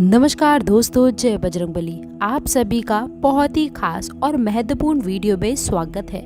नमस्कार दोस्तों, जय बजरंगबली। आप सभी का बहुत ही खास और महत्वपूर्ण वीडियो में स्वागत है।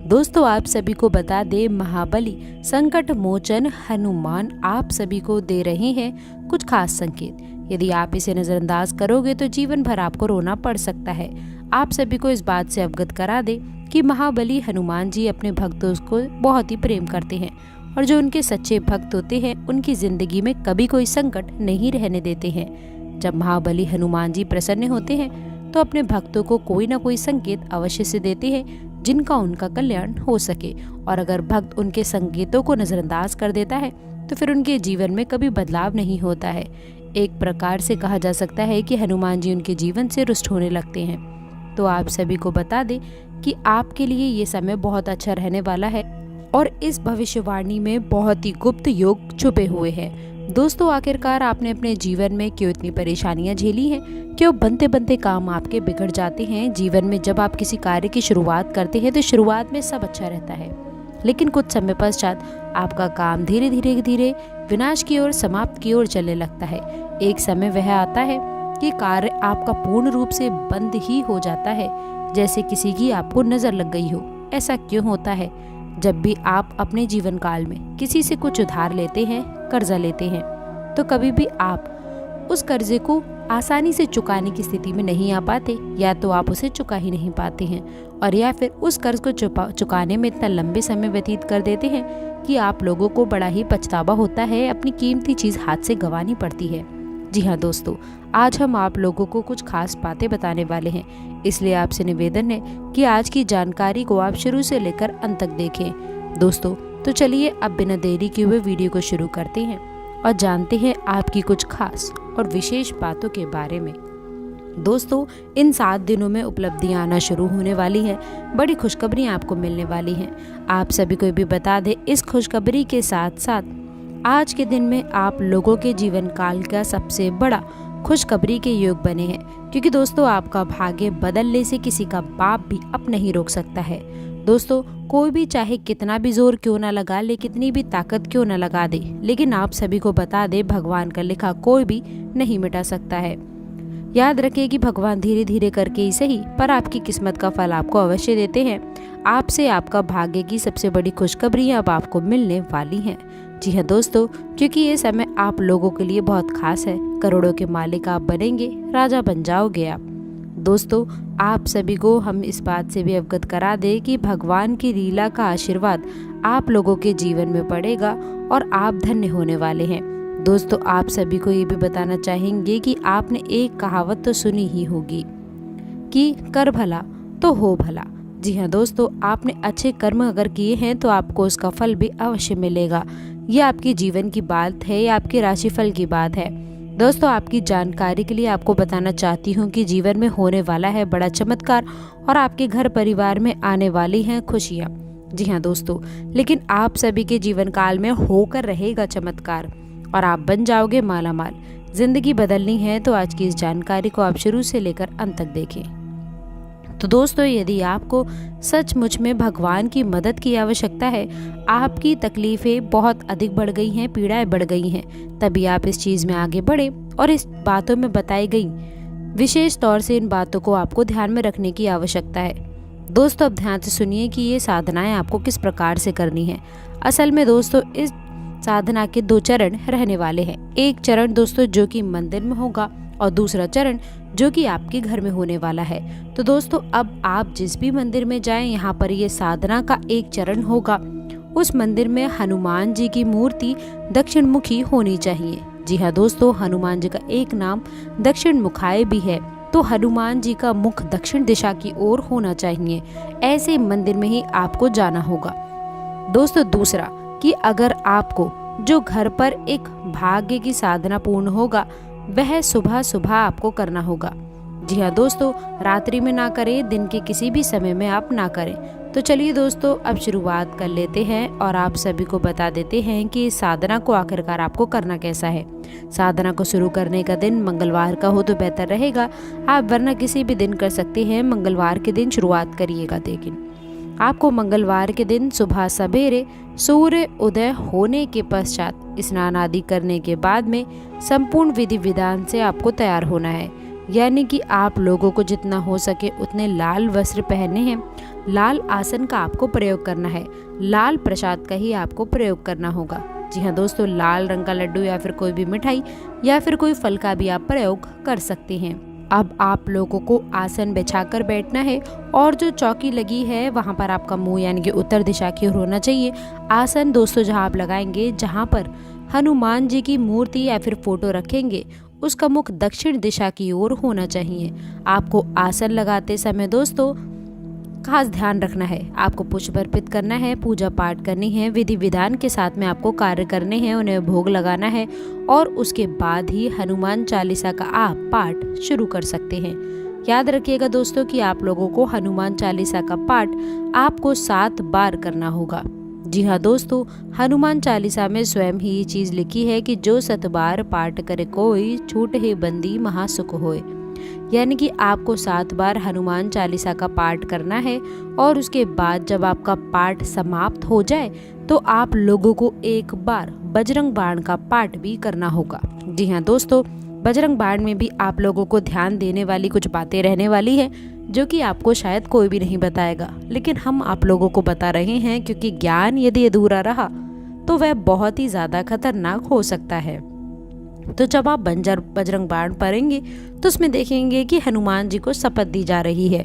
दोस्तों, आप सभी को बता दे, महाबली संकट मोचन हनुमान आप सभी को दे रहे हैं कुछ खास संकेत। यदि आप इसे नजरअंदाज करोगे तो जीवन भर आपको रोना पड़ सकता है। आप सभी को इस बात से अवगत करा दे कि महाबली हनुमान जी अपने भक्तों को बहुत ही प्रेम करते हैं और जो उनके सच्चे भक्त होते हैं उनकी जिंदगी में कभी कोई संकट नहीं रहने देते हैं। जब महाबली हनुमान जी प्रसन्न होते हैं तो अपने भक्तों को कोई ना कोई संकेत अवश्य से देते हैं जिनका उनका कल्याण हो सके। और अगर भक्त उनके संकेतों को नजरअंदाज कर देता है तो फिर उनके जीवन में कभी बदलाव नहीं होता है। एक प्रकार से कहा जा सकता है कि हनुमान जी उनके जीवन से रुष्ट होने लगते हैं। तो आप सभी को बता दें कि आपके लिए ये समय बहुत अच्छा रहने वाला है और इस भविष्यवाणी में बहुत ही गुप्त योग छुपे हुए हैं। दोस्तों, आखिरकार आपने अपने जीवन में क्यों इतनी परेशानियां झेली हैं? क्यों बनते बनते काम आपके बिगड़ जाते हैं? जीवन में जब आप किसी कार्य की शुरुआत करते हैं तो शुरुआत में सब अच्छा रहता है, लेकिन कुछ समय पश्चात आपका काम धीरे धीरे विनाश की ओर, समाप्त की ओर चलने लगता है। एक समय वह आता है कि कार्य आपका पूर्ण रूप से बंद ही हो जाता है, जैसे किसी की आपको नजर लग गई हो। ऐसा क्यों होता है? जब भी आप अपने जीवन काल में किसी से कुछ उधार लेते हैं, कर्जा लेते हैं, तो कभी भी आप उस कर्जे को आसानी से चुकाने की स्थिति में नहीं आ पाते, या तो आप उसे चुका ही नहीं पाते हैं, और या फिर उस कर्ज को चुकाने में इतना लंबे समय व्यतीत कर देते हैं कि आप लोगों को बड़ा ही पछतावा होता है, अपनी कीमती चीज हाथ से गंवानी पड़ती है। जी हाँ दोस्तों, आज हम आप लोगों को कुछ खास बातें बताने वाले हैं, इसलिए आपसे निवेदन है कि आज की जानकारी को आप शुरू से लेकर अंत तक देखें। दोस्तों, तो चलिए अब बिना देरी किए हुए वीडियो को शुरू करते हैं और जानते हैं आपकी कुछ खास और विशेष बातों के बारे में। दोस्तों, इन 7 दिनों में उपलब्धियां आना शुरू होने वाली हैं, बड़ी खुशखबरियां आपको मिलने वाली हैं। आप सभी को भी बता दें, इस खुशखबरी के साथ साथ आज के दिन में आप लोगों के जीवन काल का सबसे बड़ा खुशखबरी के योग बने हैं, क्योंकि दोस्तों आपका भाग्य बदलने से किसी का बाप भी अब नहीं रोक सकता है। दोस्तों, कोई भी चाहे कितना भी जोर क्यों ना लगा ले, कितनी भी ताकत क्यों ना लगा दे, लेकिन आप सभी को बता दे, भगवान का लिखा कोई भी नहीं मिटा सकता है। याद रखिए कि भगवान धीरे धीरे करके ही सही, पर आपकी किस्मत का फल आपको अवश्य देते हैं। आपसे आपका भाग्य की सबसे बड़ी खुशखबरी अब आपको मिलने वाली है। जी हाँ दोस्तों, क्योंकि ये समय आप लोगों के लिए बहुत खास है। करोड़ों के मालिक आप बनेंगे, राजा बन जाओगे आप। दोस्तों, आप सभी को हम इस बात से भी अवगत करा दे कि भगवान की लीला का आशीर्वाद आप लोगों के जीवन में पड़ेगा और आप धन्य होने वाले हैं। दोस्तों, आप सभी को ये भी बताना चाहेंगे कि आपने एक कहावत तो सुनी ही होगी कि कर भला तो हो भला। जी हाँ दोस्तों, आपने अच्छे कर्म अगर किए हैं तो आपको उसका फल भी अवश्य मिलेगा। यह आपके जीवन की बात है या आपके राशिफल की बात है। दोस्तों, आपकी जानकारी के लिए आपको बताना चाहती हूँ कि जीवन में होने वाला है बड़ा चमत्कार और आपके घर परिवार में आने वाली हैं खुशियाँ। जी हाँ दोस्तों, लेकिन आप सभी के जीवन काल में होकर रहेगा चमत्कार और आप बन जाओगे मालामाल। जिंदगी बदलनी है तो आज की इस जानकारी को आप शुरू से लेकर अंत तक देखें। तो दोस्तों, यदि आपको सचमुच में भगवान की मदद की आवश्यकता है, आपकी तकलीफें बहुत अधिक बढ़ गई हैं, पीड़ाएं बढ़ गई हैं, तभी आप इस चीज़ में आगे बढ़े और इस बातों में बताई गई विशेष तौर से इन बातों को आपको ध्यान में रखने की आवश्यकता है। दोस्तों, अब ध्यान से सुनिए कि ये साधनाएं आपको किस प्रकार से करनी है। असल में दोस्तों, इस साधना के 2 चरण रहने वाले हैं। एक चरण दोस्तों जो कि मंदिर में होगा और दूसरा चरण जो कि आपके घर में होने वाला है। तो दोस्तों, अब आप जिस भी मंदिर में जाएं, यहाँ पर ये साधना का एक चरण होगा। उस मंदिर में हनुमान जी की मूर्ति दक्षिण मुखी होनी चाहिए। जी हाँ दोस्तों, हनुमान जी का एक नाम दक्षिण मुखाय भी है, तो हनुमान जी का मुख दक्षिण दिशा की ओर होना चाहिए। ऐसे मंदिर में ही आपको जाना होगा। दोस्तों, दूसरा कि अगर आपको जो घर पर एक भाग्य की साधना पूर्ण होगा, वह सुबह सुबह आपको करना होगा। जी हाँ दोस्तों, रात्रि में ना करें, दिन के किसी भी समय में आप ना करें। तो चलिए दोस्तों, अब शुरुआत कर लेते हैं और आप सभी को बता देते हैं कि इस साधना को आखिरकार आपको करना कैसा है। साधना को शुरू करने का दिन मंगलवार का हो तो बेहतर रहेगा, आप वरना किसी भी दिन कर सकते हैं। मंगलवार के दिन शुरुआत करिएगा। लेकिन आपको मंगलवार के दिन सुबह सवेरे सूर्य उदय होने के पश्चात स्नान आदि करने के बाद में संपूर्ण विधि विधान से आपको तैयार होना है। यानी कि आप लोगों को जितना हो सके उतने लाल वस्त्र पहनने हैं, लाल आसन का आपको प्रयोग करना है, लाल प्रसाद का ही आपको प्रयोग करना होगा। जी हाँ दोस्तों, लाल रंग का लड्डू या फिर कोई भी मिठाई या फिर कोई फल का भी आप प्रयोग कर सकते हैं। अब आप लोगों को आसन बिछाकर बैठना है और जो चौकी लगी है वहाँ पर आपका मुंह यानी कि उत्तर दिशा की ओर होना चाहिए। आसन दोस्तों जहाँ आप लगाएंगे, जहाँ पर हनुमान जी की मूर्ति या फिर फोटो रखेंगे, उसका मुख दक्षिण दिशा की ओर होना चाहिए। आपको आसन लगाते समय दोस्तों खास ध्यान रखना है, आपको पुष्प अर्पित करना है, पूजा पाठ करनी है, विधि विधान के साथ में आपको कार्य करने हैं, उन्हें भोग लगाना है और उसके बाद ही हनुमान चालीसा का आप पाठ शुरू कर सकते हैं। याद रखिएगा दोस्तों कि आप लोगों को हनुमान चालीसा का पाठ आपको 7 बार करना होगा। जी हाँ दोस्तों, हनुमान चालीसा में स्वयं ही ये चीज़ लिखी है कि जो 7 बार पाठ करे कोई, छूट है बंदी महासुख होए। यानी कि आपको 7 बार हनुमान चालीसा का पाठ करना है और उसके बाद जब आपका पाठ समाप्त हो जाए तो आप लोगों को एक बार बजरंग बाण का पाठ भी करना होगा। जी हाँ दोस्तों, बजरंग बाण में भी आप लोगों को ध्यान देने वाली कुछ बातें रहने वाली है जो कि आपको शायद कोई भी नहीं बताएगा, लेकिन हम आप लोगों को बता रहे हैं क्योंकि ज्ञान यदि अधूरा रहा तो वह बहुत ही ज़्यादा खतरनाक हो सकता है। तो जब आप बजरंग बाण पढ़ेंगे तो उसमें देखेंगे कि हनुमान जी को शपथ दी जा रही है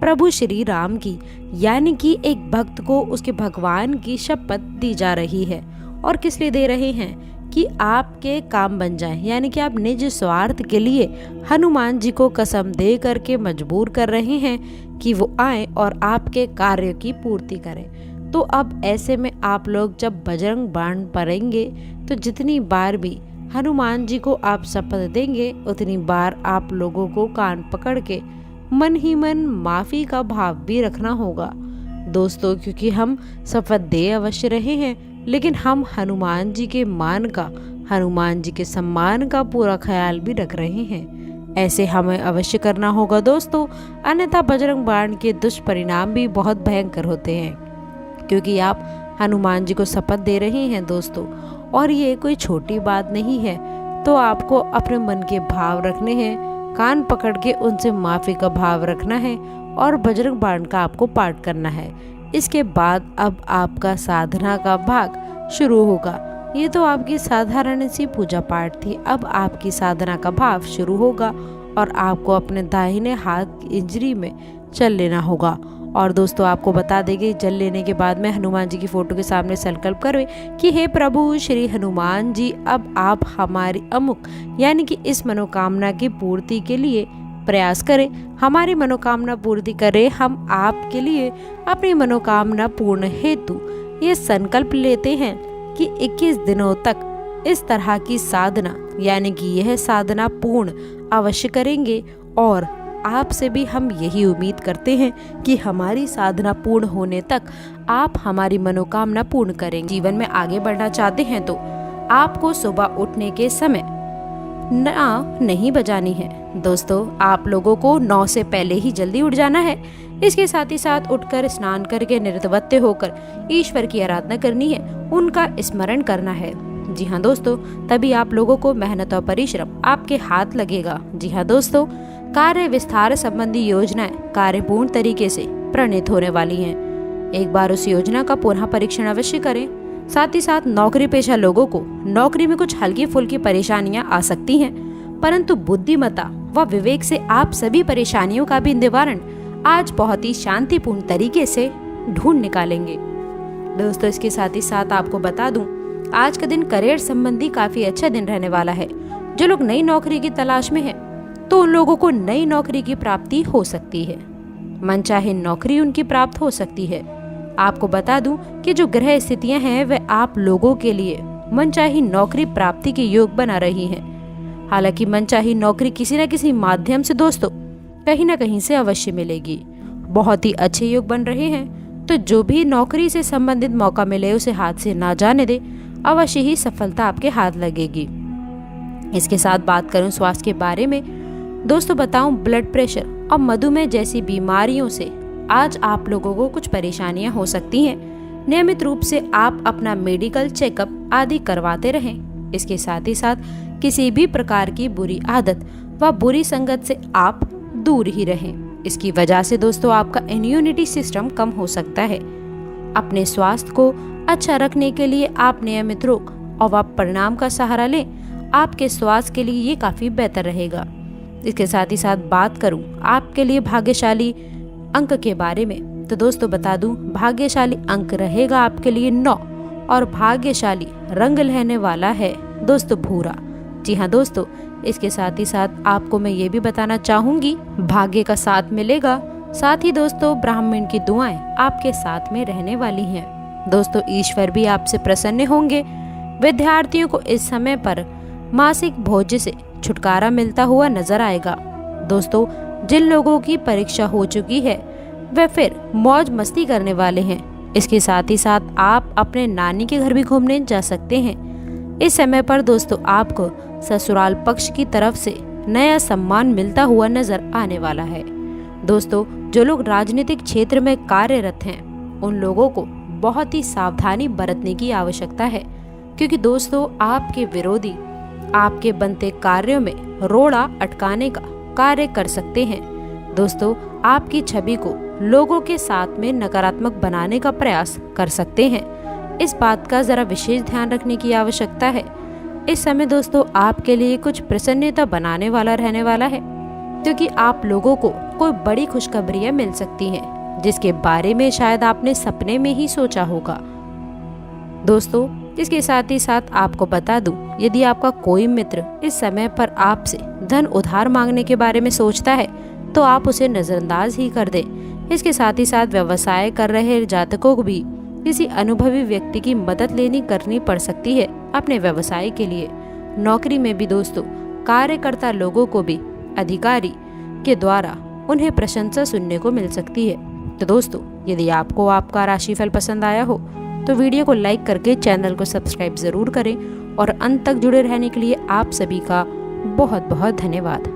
प्रभु श्री राम की, यानी कि एक भक्त को उसके भगवान की शपथ दी जा रही है। और किस लिए दे रहे हैं कि आपके काम बन जाएं, यानी कि आप निज स्वार्थ के लिए हनुमान जी को कसम दे करके मजबूर कर रहे हैं कि वो आए और आपके कार्य की पूर्ति करें। तो अब ऐसे में आप लोग जब बजरंग बाण पढ़ेंगे तो जितनी बार भी हनुमान जी को आप शपथ देंगे उतनी बार आप लोगों को कान पकड़ के मन ही मन माफ़ी का भाव भी रखना होगा दोस्तों, क्योंकि हम शपथ दे अवश्य रहे हैं लेकिन हम हनुमान जी के मान का, हनुमान जी के सम्मान का पूरा ख्याल भी रख रहे हैं। ऐसे हमें अवश्य करना होगा दोस्तों, अन्यथा बजरंग बाण के दुष्परिणाम भी बहुत भयंकर होते हैं, क्योंकि आप हनुमान जी को शपथ दे रहे हैं दोस्तों और ये कोई छोटी बात नहीं है। तो आपको अपने मन के भाव रखने हैं, कान पकड़ के उनसे माफ़ी का भाव रखना है और बजरंग बाण का आपको पाठ करना है। इसके बाद अब आपका साधना का भाग शुरू होगा। ये तो आपकी साधारण सी पूजा पाठ थी, अब आपकी साधना का भाव शुरू होगा और आपको अपने दाहिने हाथ की इंजरी में चल लेना होगा। और दोस्तों आपको बता देंगे, जल लेने के बाद में हनुमान जी की फोटो के सामने संकल्प करें कि हे प्रभु श्री हनुमान जी, अब आप हमारी अमुक यानी कि इस मनोकामना की पूर्ति के लिए प्रयास करें, हमारी मनोकामना पूर्ति करें। हम आपके लिए अपनी मनोकामना पूर्ण हेतु ये संकल्प लेते हैं कि 21 दिनों तक इस तरह की साधना यानी कि यह साधना पूर्ण अवश्य करेंगे और आपसे भी हम यही उम्मीद करते हैं कि हमारी साधना पूर्ण होने तक आप हमारी मनोकामना पूर्ण करेंगे। जीवन में आगे बढ़ना चाहते हैं तो आपको सुबह उठने के समय ना नहीं बजानी है दोस्तों, आप लोगों को 9 से पहले ही जल्दी उठ जाना है। इसके साथ ही साथ उठकर स्नान करके निर्वत्य होकर ईश्वर की आराधना करनी है, उनका स्मरण करना है। जी हाँ दोस्तों, तभी आप लोगों को मेहनत और परिश्रम आपके हाथ लगेगा। जी हाँ दोस्तों, कार्य विस्तार संबंधी योजनाएं कार्यपूर्ण तरीके से प्रणीत होने वाली हैं। एक बार उस योजना का पुनः परीक्षण अवश्य करें। साथ ही साथ नौकरी पेशा लोगों को नौकरी में कुछ हल्की फुल्की परेशानियां आ सकती हैं, परंतु बुद्धिमत्ता व विवेक से आप सभी परेशानियों का भी निवारण आज बहुत ही शांतिपूर्ण तरीके से ढूंढ निकालेंगे। दोस्तों इसके साथ ही साथ आपको बता दूं, आज का दिन करियर संबंधी काफी अच्छा दिन रहने वाला है। जो लोग नई नौकरी की तलाश में हैं, तो उन लोगों को नई नौकरी की प्राप्ति हो सकती है, मनचाहे नौकरी उनकी प्राप्त हो सकती है। आपको बता दूं कि जो ग्रह स्थितियां हैं वह आप लोगों के लिए मनचाही नौकरी प्राप्ति के योग बना रही हैं। हालांकि मनचाही नौकरी किसी न किसी माध्यम से दोस्तों कहीं ना कहीं से अवश्य मिलेगी। बहुत ही अच्छे योग बन रहे हैं, तो जो भी नौकरी से संबंधित मौका मिले उसे हाथ से ना जाने दे, अवश्य ही सफलता आपके हाथ लगेगी। इसके साथ बात करूं स्वास्थ्य के बारे में दोस्तों, बताऊं ब्लड प्रेशर और मधुमेह जैसी बीमारियों से आज आप लोगों को कुछ परेशानियां हो सकती हैं। नियमित रूप से आप अपना मेडिकल चेकअप आदि करवाते रहें। इसके साथ ही साथ किसी भी प्रकार की बुरी आदत व बुरी संगत से आप दूर ही रहें। इसकी वजह से दोस्तों आपका इम्यूनिटी सिस्टम कम हो सकता है। अपने स्वास्थ्य को अच्छा रखने के लिए आप नियमित योग और प्राणायाम का सहारा लें। आपके स्वास्थ्य के लिए ये काफ़ी बेहतर रहेगा। इसके साथ ही साथ बात करूं आपके लिए भाग्यशाली अंक के बारे में, तो दोस्तों बता दूं भाग्यशाली अंक रहेगा आपके लिए 9 और भाग्यशाली रंग रहने वाला है दोस्तों भूरा। जी हाँ दोस्तों, इसके साथ ही साथ आपको मैं ये भी बताना चाहूंगी भाग्य का साथ मिलेगा। साथ ही दोस्तों ब्राह्मण की दुआएं आपके साथ में रहने वाली हैं। दोस्तों ईश्वर भी आपसे प्रसन्न होंगे। विद्यार्थियों को इस समय पर मासिक भोज से छुटकारा मिलता हुआ नजर आएगा। दोस्तों जिन लोगों की परीक्षा हो चुकी है वे फिर मौज मस्ती करने वाले हैं। इसके साथ ही साथ आप अपने नानी के घर भी घूमने जा सकते हैं। इस समय पर दोस्तों आपको ससुराल पक्ष की तरफ से नया सम्मान मिलता हुआ नजर आने वाला है। दोस्तों जो लोग राजनीतिक क्षेत्र में कार्यरत हैं उन लोगों को बहुत ही सावधानी बरतने की आवश्यकता है, क्योंकि दोस्तों आपके विरोधी आपके बनते कार्यों में रोड़ा अटकाने का कार्य कर सकते हैं। दोस्तों आपकी छवि को लोगों के साथ में नकारात्मक बनाने का प्रयास कर सकते हैं। इस बात का जरा विशेष ध्यान रखने की आवश्यकता है। इस समय दोस्तों आपके लिए कुछ प्रसन्नता बनाने वाला रहने वाला है, क्योंकि आप लोगों को कोई बड़ी खुशखबरियां मिल सकती हैं जिसके बारे में शायद आपने सपने में ही सोचा होगा। दोस्तों इसके साथ ही साथ आपको बता दूं, यदि आपका कोई मित्र इस समय पर आपसे धन उधार मांगने के बारे में सोचता है तो आप उसे नजरअंदाज ही कर दें। इसके साथ ही साथ व्यवसाय कर रहे जातकों को भी किसी अनुभवी व्यक्ति की मदद लेनी करनी पड़ सकती है अपने व्यवसाय के लिए। नौकरी में भी दोस्तों कार्यकर्ता लोगों को भी अधिकारी के द्वारा उन्हें प्रशंसा सुनने को मिल सकती है। तो दोस्तों यदि आपको आपका राशिफल पसंद आया हो तो वीडियो को लाइक करके चैनल को सब्सक्राइब जरूर करें और अंत तक जुड़े रहने के लिए आप सभी का बहुत बहुत धन्यवाद।